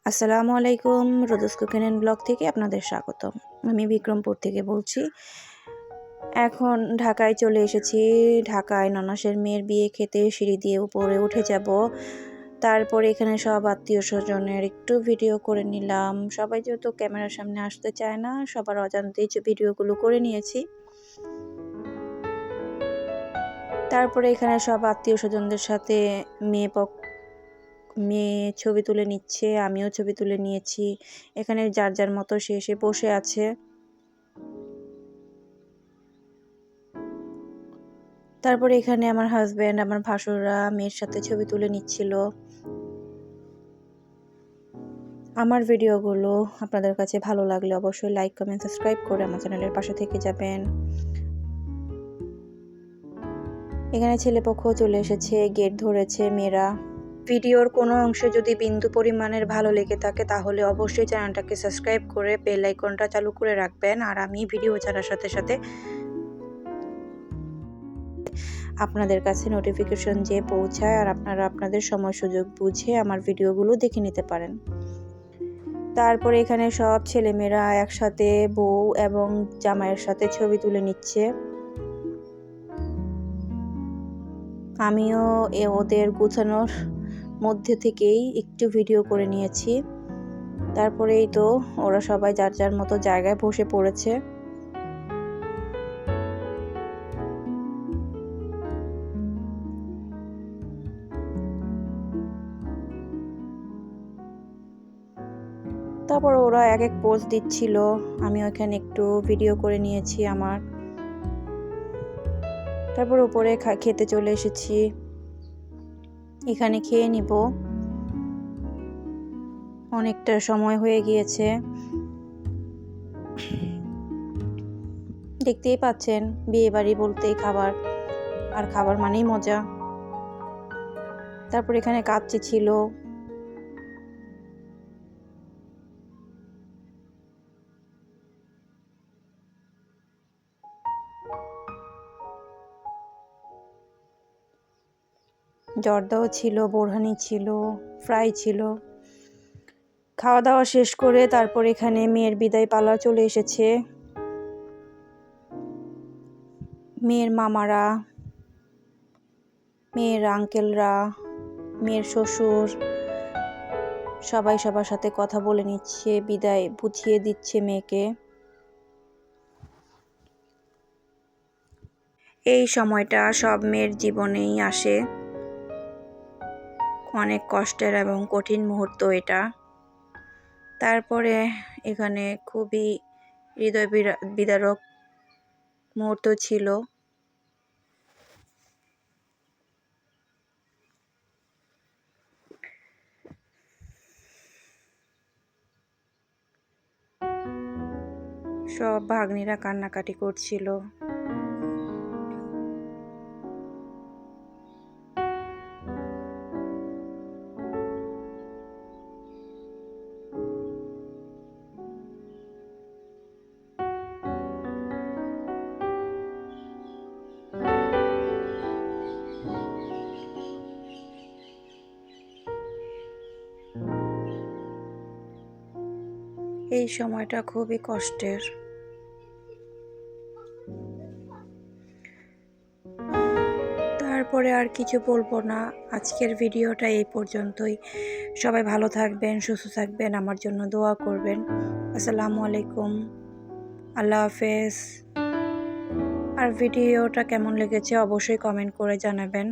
আসসালামু আলাইকুম। রোদস cooking and blog থেকে আপনাদের স্বাগতম। আমি বিক্রমপুর থেকে বলছি। এখন ঢাকায় চলে এসেছি। ঢাকায় ননাসের মেয়ের বিয়ে খেতে সিঁড়ি দিয়ে উপরে উঠে যাব। তারপরে এখানে সব আত্মীয়-স্বজনের একটু ভিডিও করে নিলাম। সবাই যেহেতু ক্যামেরার সামনে আসতে চায় না, সবার অজান্তেই ভিডিওগুলো করে নিয়েছি। তারপরে এখানে সব আত্মীয়-স্বজনদের সাথে মেয়ে ছবি তুলে নিচ্ছে, আমিও ছবি তুলে নিয়েছি। এখানে যার যার মতো সে এসে বসে আছে। তারপরে এখানে আমার হাজব্যান্ড, আমার ভাসুররা মেয়ের সাথে ছবি তুলে নিচ্ছিল। আমার ভিডিওগুলো আপনাদের কাছে ভালো লাগলে অবশ্যই লাইক, কমেন্ট, সাবস্ক্রাইব করে আমার চ্যানেলের পাশে থেকে যাবেন। এখানে ছেলেপক্ষ চলে এসেছে, গেট ধরেছে মেয়েরা। ভিডিওর কোনো অংশে যদি বিন্দু পরিমাণের ভালো লেগে থাকে তাহলে অবশ্যই চ্যানেলটাকে সাবস্ক্রাইব করে বেল আইকনটা চালু করে রাখবেন। আর আমি ভিডিও ছাড়ার সাথে সাথে আপনাদের কাছে নোটিফিকেশন যে পৌঁছায় আর আপনারা আপনাদের সময় সুযোগ বুঝে আমার ভিডিওগুলো দেখে নিতে পারেন। তারপরে এখানে সব ছেলেমেয়েরা একসাথে বউ এবং জামাইয়ের সাথে ছবি তুলে নিচ্ছে। আমিও ওদের গোছানোর মধ্যে থেকেই একটু ভিডিও করে নিয়েছি। তারপরেই তো ওরা সবাই যার যার মতো জায়গায় বসে পড়েছে। তারপর ওরা এক এক পোজ দিচ্ছিল, আমি ওইখানে একটু ভিডিও করে নিয়েছি আমার। তারপর উপরে খেতে চলে এসেছি, এখানে খেয়ে নিব। অনেকটা সময় হয়ে গিয়েছে, দেখতেই পাচ্ছেন বিয়ে বাড়ি বলতেই খাবার, আর খাবার মানেই মজা। তারপর এখানে কাচ্চি ছিল, জর্দাও ছিল, বোরহানি ছিল, ফ্রাই ছিল। খাওয়া দাওয়া শেষ করে তারপর এখানে মেয়ের বিদায় পালা চলে এসেছে। মেয়ের মামারা, মেয়ের আঙ্কেলরা, মেয়ের শ্বশুর সবাই সবার সাথে কথা বলে নিচ্ছে, বিদায় বুঝিয়ে দিচ্ছে মেয়েকে। এই সময়টা সব মেয়ের জীবনেই আসে, অনেক কষ্টের এবং কঠিন মুহূর্ত এটা। তারপরে এখানে খুবই হৃদয় বিদারক মুহূর্ত ছিল। সব ভাগ্নিরা কান্নাকাটি করছিল। এই সময়টা খুবই কষ্টের। তারপরে আর কিছু বলবো না, আজকের ভিডিওটা এই পর্যন্তই। সবাই ভালো থাকবেন, সুস্থ থাকবেন, আমার জন্য দোয়া করবেন। আসসালামু আলাইকুম, আল্লাহ হাফেজ। আর ভিডিওটা কেমন লেগেছে অবশ্যই কমেন্ট করে জানাবেন।